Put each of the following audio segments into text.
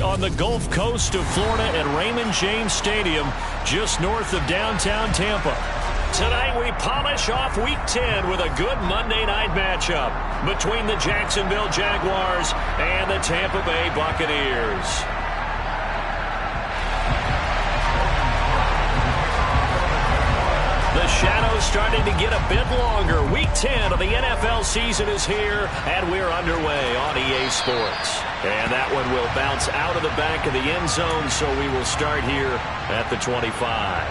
On the Gulf Coast of Florida at Raymond James Stadium, just north of downtown Tampa. Tonight we polish off Week 10 with a good Monday night matchup between the Jacksonville Jaguars and the Tampa Bay Buccaneers. The shadow's starting to get a bit longer. Week 10 of the NFL season is here, and we're underway on EA Sports. And that one will bounce out of the back of the end zone, so we will start here at the 25.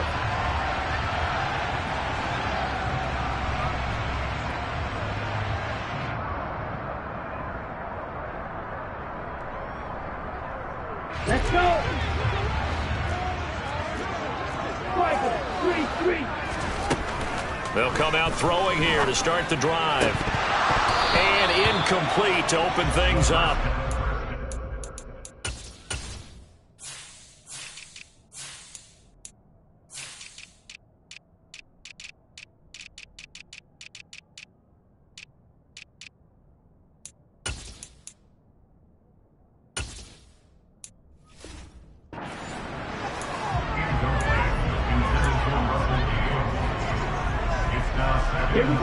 Let's go! 3-3. They'll come out throwing here to start the drive. And incomplete to open things up.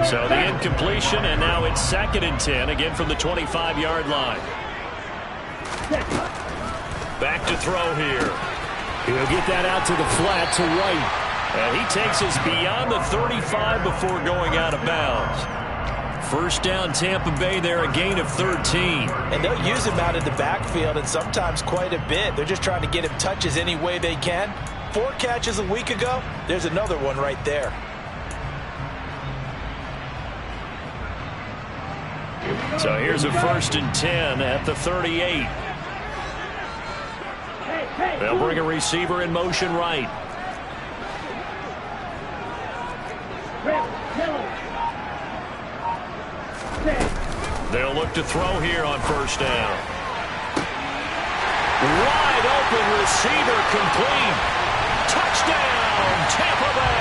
So the incompletion, and now it's 2nd and 10, again from the 25-yard line. Back to throw here. He'll get that out to the flat to White. And he takes us beyond the 35 before going out of bounds. First down, Tampa Bay there, a gain of 13. And they'll use him out in the backfield, and sometimes quite a bit. They're just trying to get him touches any way they can. 4 catches a week ago. There's another one right there. So here's a 1st and 10 at the 38. They'll bring a receiver in motion right. They'll look to throw here on 1st down. Wide open receiver complete. Touchdown, Tampa Bay.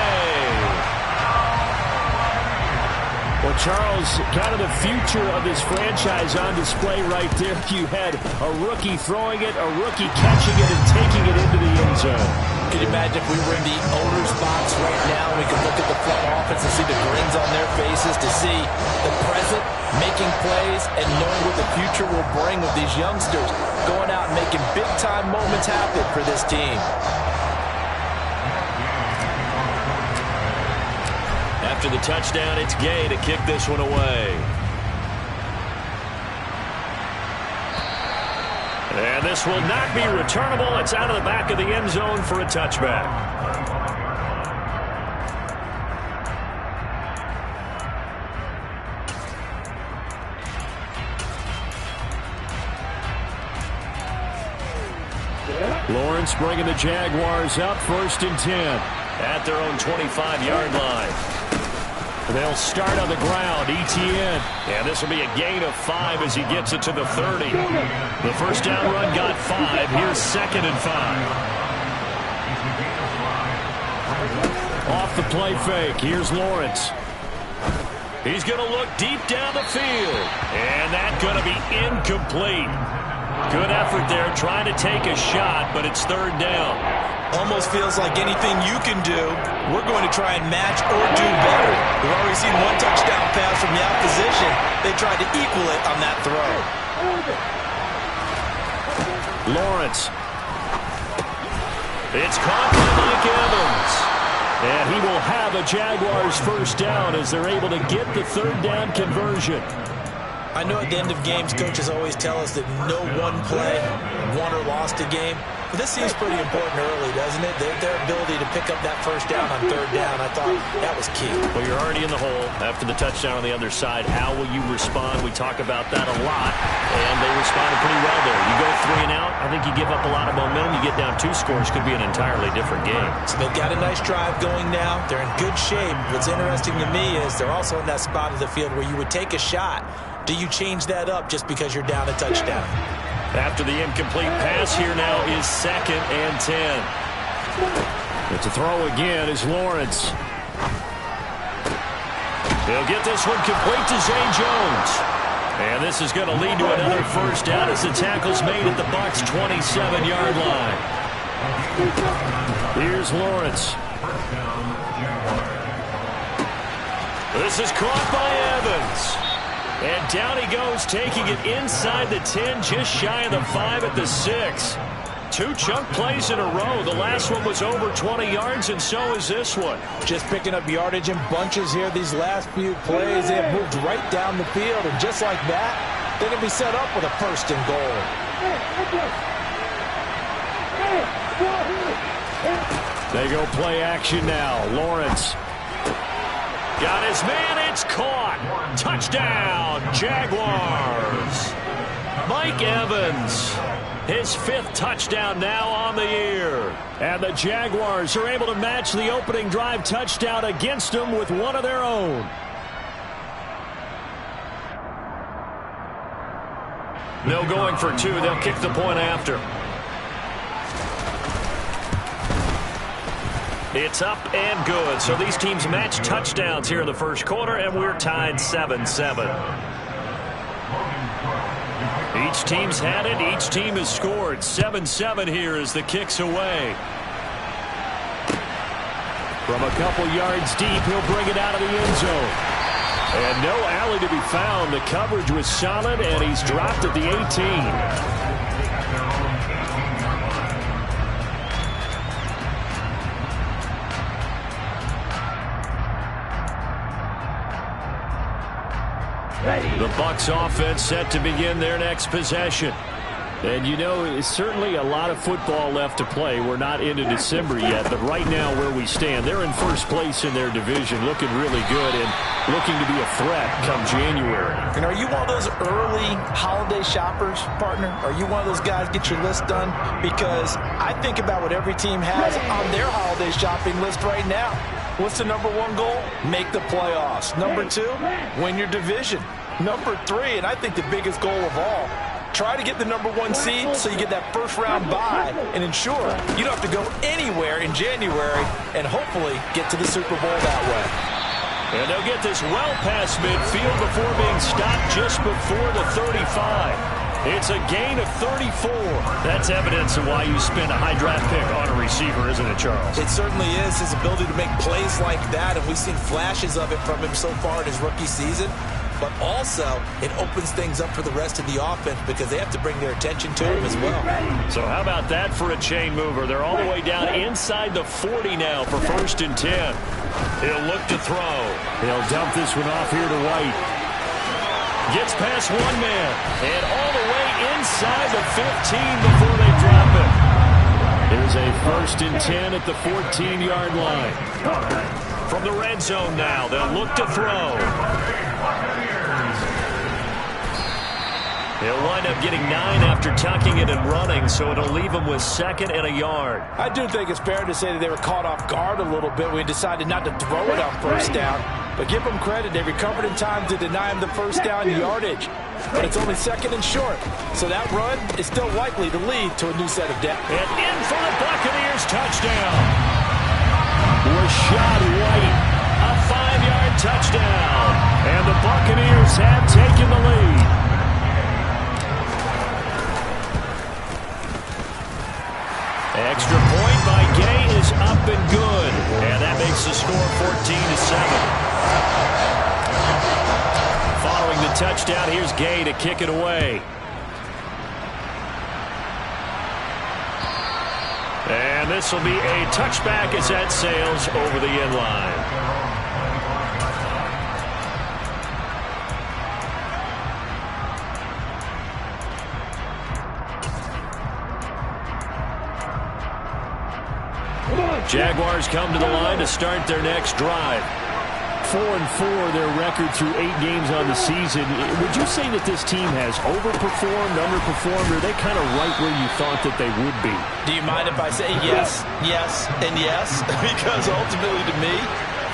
Well, Charles, kind of the future of this franchise on display right there. You had a rookie throwing it, a rookie catching it, and taking it into the end zone. Could you imagine if we were in the owner's box right now and we could look at the front office and see the grins on their faces, to see the present making plays and knowing what the future will bring with these youngsters going out and making big-time moments happen for this team. After the touchdown, it's Gay to kick this one away. And this will not be returnable. It's out of the back of the end zone for a touchback. Lawrence bringing the Jaguars up, 1st and 10 at their own 25-yard line. They'll start on the ground, ETN. And this will be a gain of 5 as he gets it to the 30. The first down run got 5. Here's 2nd and 5. Off the play fake. Here's Lawrence. He's going to look deep down the field. And that's going to be incomplete. Good effort there, trying to take a shot, but it's 3rd down. Almost feels like anything you can do, we're going to try and match or do better. We've already seen one touchdown pass from the opposition. They tried to equal it on that throw. Lawrence. It's caught by Mike Evans. And he will have a Jaguars 1st down as they're able to get the 3rd down conversion. I know at the end of games, coaches always tell us that no one play won or lost a game. But this seems pretty important early, doesn't it? Their ability to pick up that 1st down on 3rd down, I thought that was key. Well, you're already in the hole after the touchdown on the other side. How will you respond? We talk about that a lot, and they responded pretty well there. You go 3 and out, I think you give up a lot of momentum. You get down 2 scores, could be an entirely different game. So they've got a nice drive going now. They're in good shape. What's interesting to me is they're also in that spot of the field where you would take a shot. Do you change that up just because you're down a touchdown? After the incomplete pass, here now is 2nd and 10. It's a throw again is Lawrence. He'll get this one complete to Zay Jones. And this is going to lead to another first down as the tackle's made at the Bucs' 27-yard line. Here's Lawrence. This is caught by Evans. And down he goes, taking it inside the 10, just shy of the 5 at the 6. 2 chunk plays in a row. The last one was over 20 yards, and so is this one. Just picking up yardage in bunches here these last few plays. They have moved right down the field, and just like that, they're going to be set up with a first and goal. They go play action now. Lawrence. Got his man. It's caught. Touchdown, Jaguars. Mike Evans. His 5th touchdown now on the year. And the Jaguars are able to match the opening drive touchdown against them with one of their own. No going for 2. They'll kick the point after. It's up and good. So these teams match touchdowns here in the first quarter, and we're tied 7-7. Each team's had it. Each team has scored. 7-7 here as the kick's away. From a couple yards deep, he'll bring it out of the end zone. And no alley to be found. The coverage was solid, and he's dropped at the 18. The Bucs offense set to begin their next possession. And, you know, it's certainly a lot of football left to play. We're not into December yet, but right now where we stand, they're in first place in their division, looking really good and looking to be a threat come January. And are you one of those early holiday shoppers, partner? Are you one of those guys get your list done? Because I think about what every team has on their holiday shopping list right now. What's the number 1 goal? Make the playoffs. Number 2, win your division. Number 3, and I think the biggest goal of all, try to get the number 1 seed so you get that first-round bye and ensure you don't have to go anywhere in January and hopefully get to the Super Bowl that way. And they'll get this well past midfield before being stopped just before the 35. It's a gain of 34. That's evidence of why you spend a high draft pick on a receiver, isn't it, Charles? It certainly is. His ability to make plays like that, and we've seen flashes of it from him so far in his rookie season. But also, it opens things up for the rest of the offense because they have to bring their attention to him as well. So how about that for a chain mover? They're all the way down inside the 40 now for 1st and 10. He'll look to throw. He'll dump this one off here to White. Gets past one man and all the way inside the 15 before they drop it. Here's a 1st and 10 at the 14-yard line. From the red zone now, they'll look to throw. He'll wind up getting 9 after tucking it and running, so it'll leave him with 2nd and a yard. I do think it's fair to say that they were caught off guard a little bit. We decided not to throw it on 1st down. But give them credit. They recovered in time to deny him the 1st down yardage. But it's only 2nd and short. So that run is still likely to lead to a new set of depth. And in for the Buccaneers touchdown. Rashad White, a 5-yard touchdown. And the Buccaneers have taken the lead. Extra point by Gay is up and good. And that makes the score 14-7. Following the touchdown, here's Gay to kick it away. And this will be a touchback as that sails over the end line. Jaguars come to the line to start their next drive. 4-4 their record through 8 games on the season. Would you say that this team has overperformed, underperformed, or are they kind of right where you thought that they would be? Do you mind if I say yes, yes, and yes? Because ultimately to me,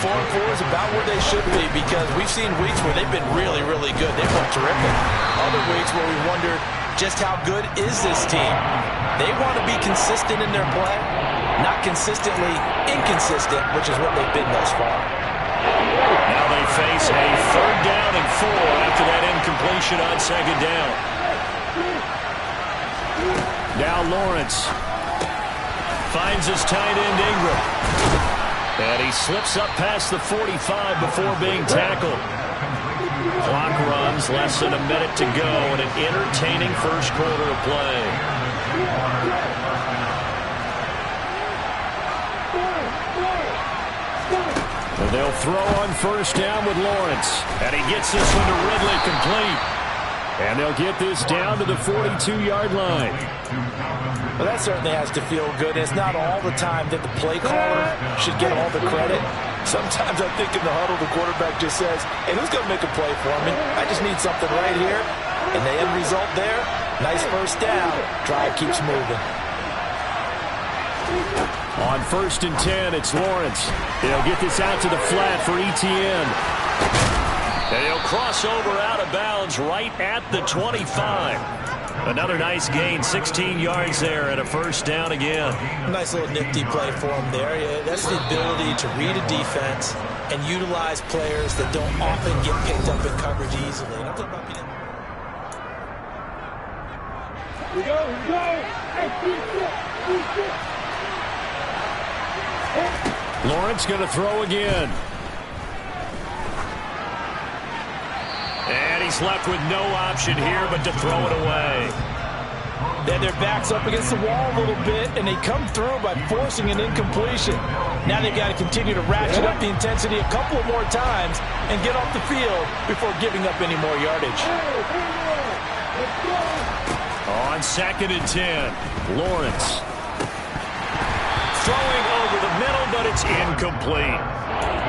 4-4 is about where they should be because we've seen weeks where they've been really, really good. They've looked terrific. Other weeks where we wondered just how good is this team. They want to be consistent in their play, not consistently inconsistent, which is what they've been thus far. Now they face a 3rd down and 4 after that incompletion on 2nd down. Now Lawrence finds his tight end Ingram. And he slips up past the 45 before being tackled. Clock runs, less than a minute to go in an entertaining first quarter of play. They'll throw on 1st down with Lawrence. And he gets this one to Ridley complete. And they'll get this down to the 42-yard line. Well, that certainly has to feel good. It's not all the time that the play caller should get all the credit. Sometimes I think in the huddle, the quarterback just says, hey, who's going to make a play for me? I just need something right here. And the end result there, nice 1st down. Drive keeps moving. On 1st and 10, it's Lawrence. They'll get this out to the flat for Etienne. And he'll cross over out of bounds right at the 25. Another nice gain, 16 yards there and a 1st down again. Nice little nifty play for him there. Yeah, that's the ability to read a defense and utilize players that don't often get picked up in coverage easily. Here we go. Lawrence going to throw again. And he's left with no option here but to throw it away. Then their back's up against the wall a little bit, and they come through by forcing an incompletion. Now they've got to continue to ratchet up the intensity a couple of more times and get off the field before giving up any more yardage. On 2nd and 10, Lawrence. Throwing over the middle, but it's incomplete.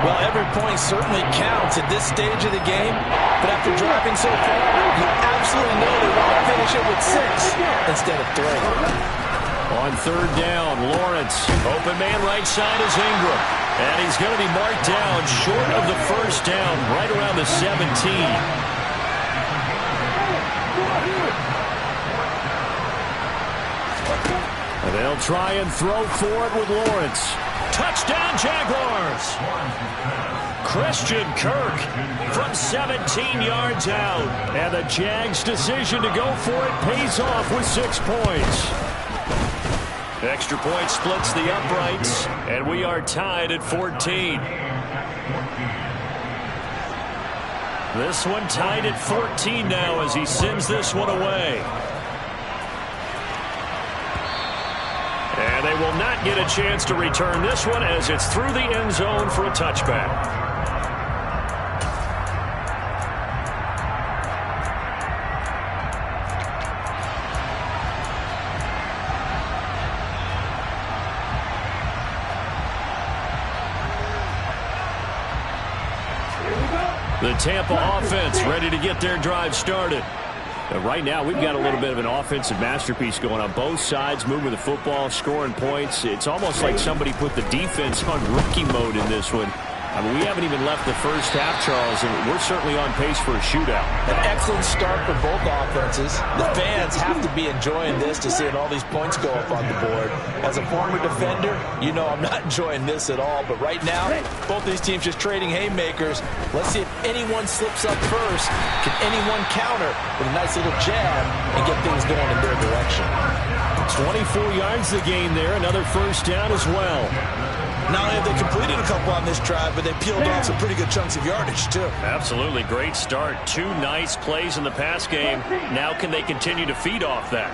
Well, every point certainly counts at this stage of the game, but after driving so far, you absolutely know they want to finish it with 6 instead of 3. On 3rd down, Lawrence. Open man right side is Ingram. And he's going to be marked down short of the 1st down, right around the 17. And they'll try and throw for it with Lawrence. Touchdown, Jaguars! Christian Kirk from 17 yards out. And the Jags' decision to go for it pays off with 6 points. Extra point splits the uprights, and we are tied at 14. This one tied at 14 now as he sends this one away. And they will not get a chance to return this one as it's through the end zone for a touchback. The Tampa offense ready to get their drive started. Right now, we've got a little bit of an offensive masterpiece going on both sides, moving the football, scoring points. It's almost like somebody put the defense on rookie mode in this one. I mean, we haven't even left the first half, Charles, and we're certainly on pace for a shootout. An excellent start for both offenses. The fans have to be enjoying this to see all these points go up on the board. As a former defender, you know I'm not enjoying this at all. But right now, both these teams just trading haymakers. Let's see if anyone slips up first. Can anyone counter with a nice little jab and get things going in their direction? 24 yards the gain there. Another 1st down as well. Not only have they completed a couple on this drive, but they peeled off some pretty good chunks of yardage, too. Absolutely. Great start. 2 nice plays in the pass game. Now can they continue to feed off that?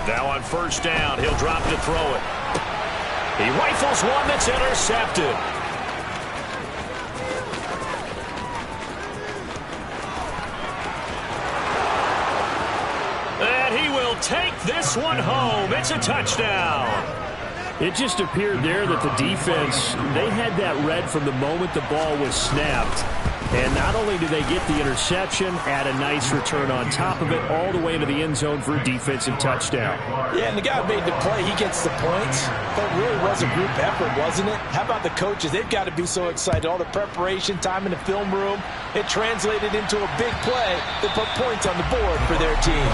Now on 1st down, he'll drop to throw it. He rifles one that's intercepted. Take this one home. It's a touchdown. It just appeared there that the defense, they had that read from the moment the ball was snapped. And not only do they get the interception, add a nice return on top of it, all the way into the end zone for a defensive touchdown. Yeah, and the guy who made the play, he gets the points. But it really was a group effort, wasn't it? How about the coaches? They've got to be so excited. All the preparation, time in the film room, it translated into a big play that put points on the board for their team.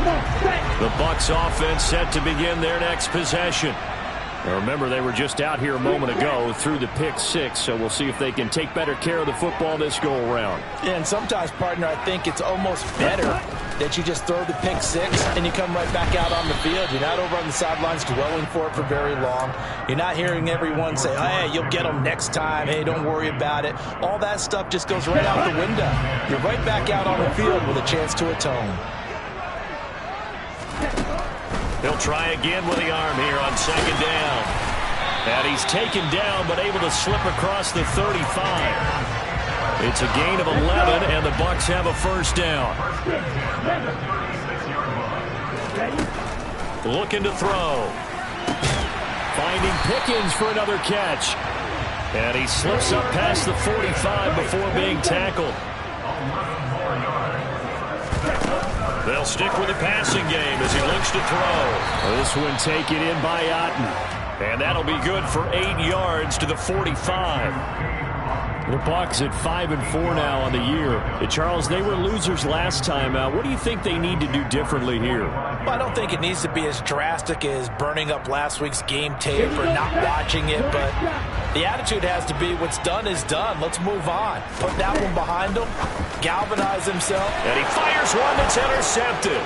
The Bucs offense set to begin their next possession. Now remember, they were just out here a moment ago through the pick six, so we'll see if they can take better care of the football this go-around. Yeah, and sometimes, partner, I think it's almost better that you just throw the pick six and you come right back out on the field. You're not over on the sidelines dwelling for it for very long. You're not hearing everyone say, hey, you'll get them next time. Hey, don't worry about it. All that stuff just goes right out the window. You're right back out on the field with a chance to atone. He'll try again with the arm here on second down. And he's taken down but able to slip across the 35. It's a gain of 11, and the Bucs have a first down. Looking to throw. Finding Pickens for another catch. And he slips up past the 45 before being tackled. They'll stick with the passing game as he looks to throw. This one taken in by Otten. And that'll be good for 8 yards to the 45. The Bucs at 5-4 now on the year. Charles, they were losers last time out. What do you think they need to do differently here? Well, I don't think it needs to be as drastic as burning up last week's game tape or not watching it, but the attitude has to be what's done is done. Let's move on. Put that one behind him, galvanize himself. And he fires one that's intercepted.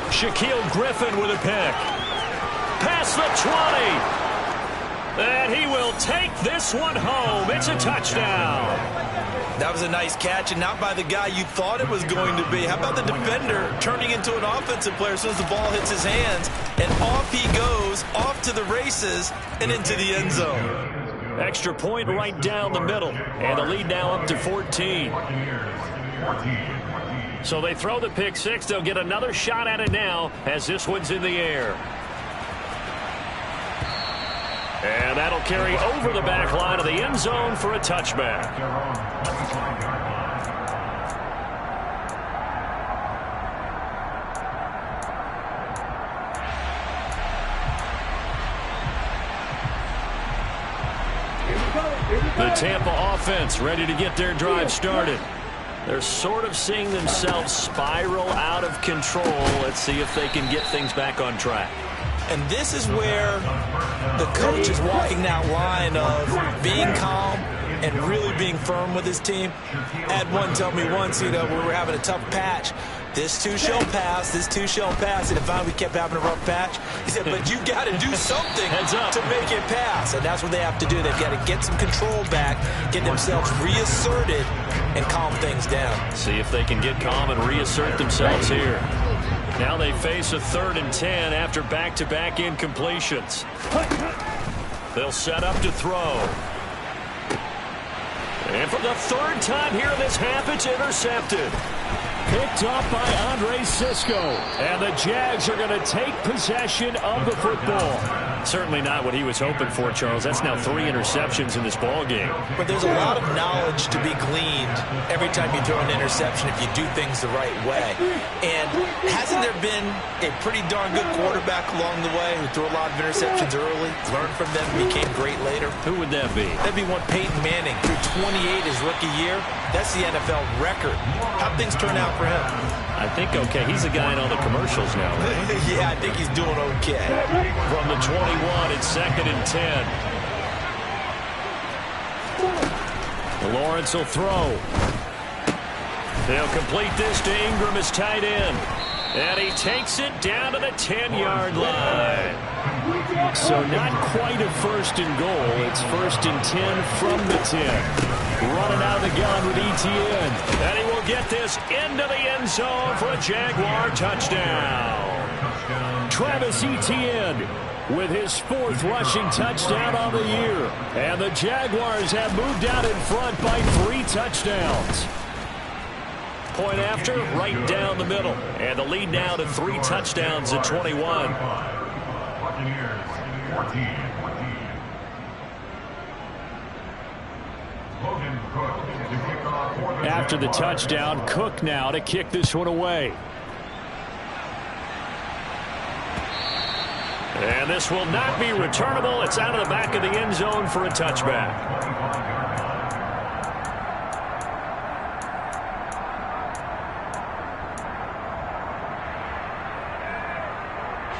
Shaquille Griffin with a pick. Past the 20. And he will take this one home. It's a touchdown. That was a nice catch, and not by the guy you thought it was going to be. How about the defender turning into an offensive player as soon as the ball hits his hands, and off he goes, off to the races, and into the end zone. Extra point right down the middle, and the lead now up to 14. So they throw the pick six. They'll get another shot at it now as this one's in the air. And that'll carry over the back line of the end zone for a touchback. The Tampa offense ready to get their drive started. They're sort of seeing themselves spiral out of control. Let's see if they can get things back on track. And this is where the coach is walking that line of being calm and really being firm with his team. Had one tell me once, when we were having a tough patch, this too shall pass, this too shall pass. And if we kept having a rough patch, he said, but you got to do something to make it pass. And that's what they have to do. They've got to get some control back, get themselves reasserted, and calm things down. See if they can get calm and reassert themselves here. Now they face a 3rd and 10 after back-to-back incompletions. They'll set up to throw. And for the 3rd time here in this half, it's intercepted. Picked off by Andre Sisco. And the Jags are going to take possession of the football. Certainly not what he was hoping for, Charles. That's now 3 interceptions in this ball game. But there's a lot of knowledge to be gleaned every time you throw an interception if you do things the right way. And hasn't there been a pretty darn good quarterback along the way who threw a lot of interceptions early, learned from them, became great later? Who would that be? That'd be one Peyton Manning. Through 28 his rookie year. That's the NFL record. How'd things turn out for him? I think okay. He's the guy in all the commercials now, right? Yeah, I think he's doing okay. From the 21, it's 2nd and 10. Lawrence will throw. They'll complete this to Ingram as tight end. And he takes it down to the 10-yard line. So not quite a 1st and goal. It's 1st and 10 from the 10. Running out of the gun with Etienne. And he will get this into the end zone for a Jaguar touchdown. Travis Etienne with his 4th rushing touchdown on the year. And the Jaguars have moved out in front by 3 touchdowns. Point after, right down the middle. And the lead now to 3 touchdowns at 21. After the touchdown, Cook now to kick this one away. And this will not be returnable. It's out of the back of the end zone for a touchback.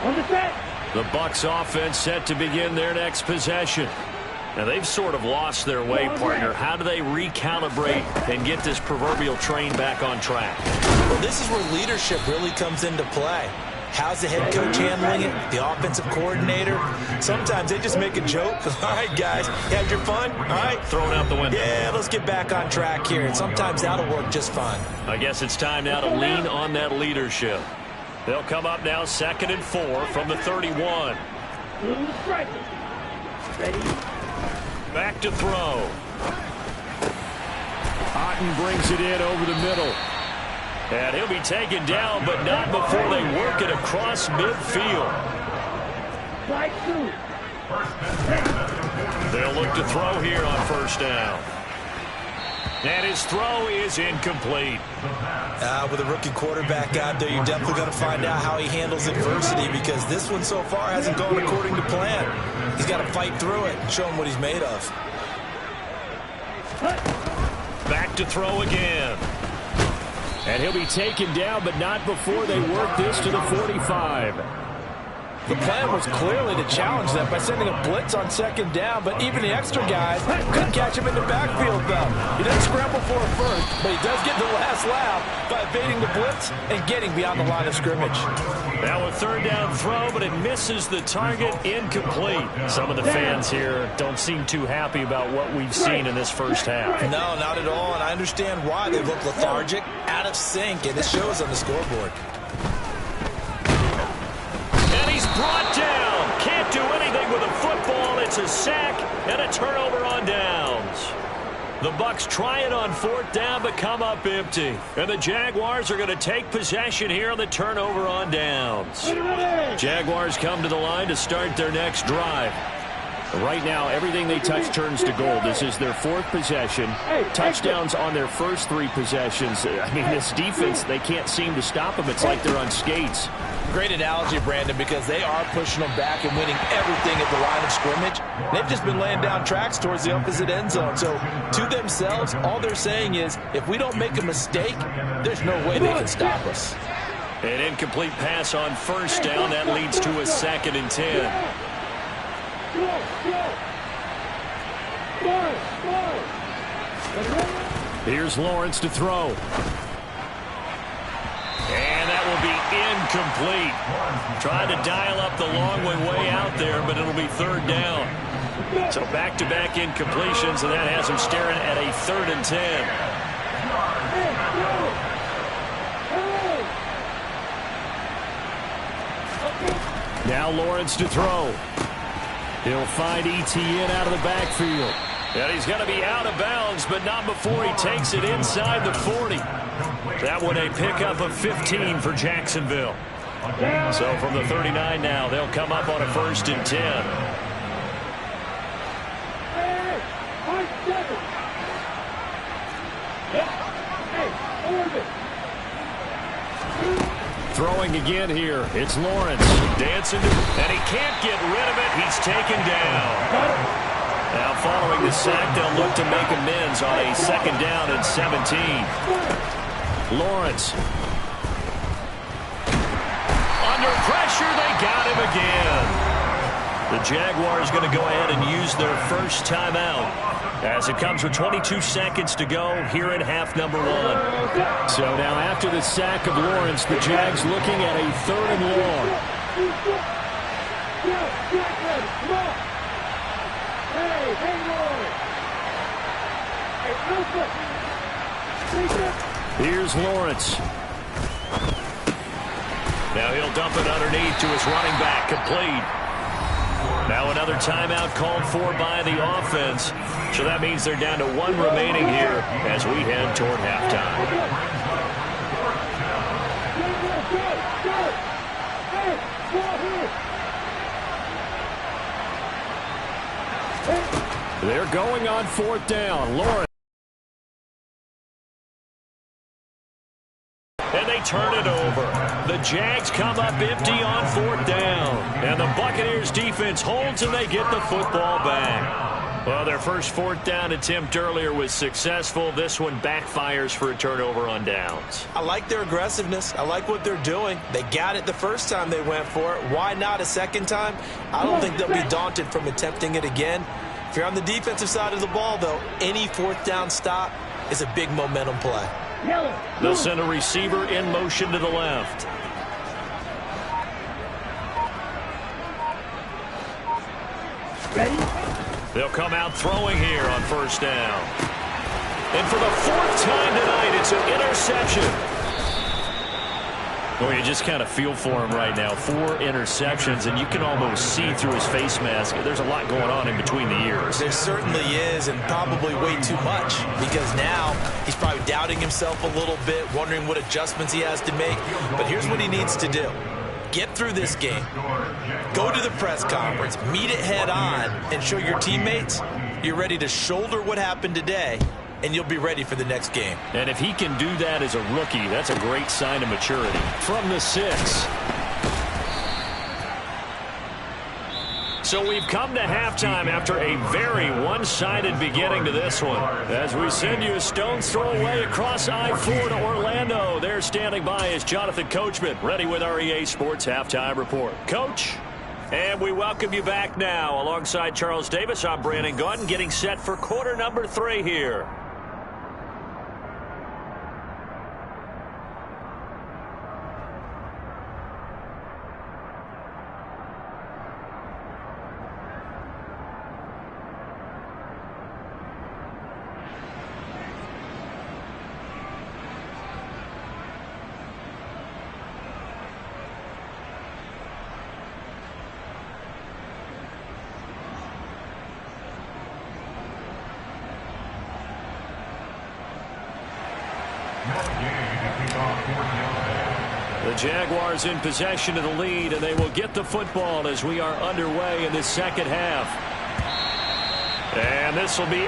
On the set. The Bucs offense set to begin their next possession. Now, they've sort of lost their way, partner. How do they recalibrate and get this proverbial train back on track? Well, this is where leadership really comes into play. How's the head coach handling it? The offensive coordinator? Sometimes they just make a joke. All right, guys, you had your fun? All right. Throw it out the window. Yeah, let's get back on track here. And sometimes that'll work just fine. I guess it's time now to lean on that leadership. They'll come up now 2nd and 4 from the 31. Ready? Back to throw. Otten brings it in over the middle. And he'll be taken down, but not before they work it across midfield. They'll look to throw here on 1st down. And his throw is incomplete. With a rookie quarterback out there, you're definitely going to find out how he handles adversity, because this one so far hasn't gone according to plan. He's got to fight through it and show him what he's made of. Back to throw again. And he'll be taken down, but not before they work this to the 45. The plan was clearly to challenge them by sending a blitz on 2nd down, but even the extra guys couldn't catch him in the backfield, though. He doesn't scramble for it first, but he does get the last laugh by evading the blitz and getting beyond the line of scrimmage. Now a 3rd down throw, but it misses the target, incomplete. Some of the fans here don't seem too happy about what we've seen in this first half. No, not at all, and I understand why. They look lethargic, out of sync, and it shows on the scoreboard. He's brought down. Can't do anything with a football. It's a sack and a turnover on downs. The Bucs try it on 4th down, but come up empty. And the Jaguars are going to take possession here on the turnover on downs. Jaguars come to the line to start their next drive. Right now, everything they touch turns to gold. This is their 4th possession. Touchdowns on their first 3 possessions. I mean, this defense, they can't seem to stop them. It's like they're on skates. Great analogy, Brandon, because they are pushing them back and winning everything at the line of scrimmage. They've just been laying down tracks towards the opposite end zone. So, to themselves, all they're saying is, if we don't make a mistake, there's no way they can stop us. An incomplete pass on 1st down. That leads to a 2nd and 10. Here's Lawrence to throw. And that will be incomplete. Trying to dial up the long way out there, but it'll be 3rd down. So back-to-back incompletions, and that has him staring at a 3rd and 10. Now Lawrence to throw. He'll find ETN out of the backfield. And he's going to be out of bounds, but not before he takes it inside the 40. That one a pickup of 15 for Jacksonville. So from the 39 now, they'll come up on a 1st and 10. Throwing again here. It's Lawrence. Dancing, and he can't get rid of it. He's taken down. Now following the sack, they'll look to make amends on a 2nd down and 17. Lawrence. Under pressure, they got him again. The Jaguars going to go ahead and use their first timeout as it comes with 22 seconds to go here in half number 1. So now after the sack of Lawrence, the Jags looking at a 3rd and long. Here's Lawrence. Now he'll dump it underneath to his running back, complete. Now another timeout called for by the offense. So that means they're down to 1 remaining here as we head toward halftime. They're going on 4th down. Lawrence. And they turn it over. The Jags come up empty on 4th down. And the Buccaneers defense holds and they get the football back. Well, their first fourth down attempt earlier was successful. This one backfires for a turnover on downs. I like their aggressiveness. I like what they're doing. They got it the first time they went for it. Why not a second time? I don't think they'll be daunted from attempting it again. If you're on the defensive side of the ball, though, any fourth down stop is a big momentum play. They'll send a receiver in motion to the left. Ready? They'll come out throwing here on first down. And for the fourth time tonight, it's an interception. Well, you just kind of feel for him right now. 4 interceptions, and you can almost see through his face mask. There's a lot going on in between the ears. There certainly is, and probably way too much, because now he's probably doubting himself a little bit, wondering what adjustments he has to make. But here's what he needs to do. Get through this game. Go to the press conference, meet it head on, and show your teammates you're ready to shoulder what happened today, and you'll be ready for the next game. And if he can do that as a rookie, that's a great sign of maturity. From the 6. So we've come to halftime after a very one-sided beginning to this one. As we send you a stone's throw away across I-4 to Orlando. There standing by is Jonathan Coachman, ready with our EA Sports Halftime Report. Coach, and we welcome you back now. Alongside Charles Davis, I'm Brandon Gaudin, getting set for quarter number 3 here. The Jaguars in possession of the lead, and they will get the football as we are underway in this second half. And this will be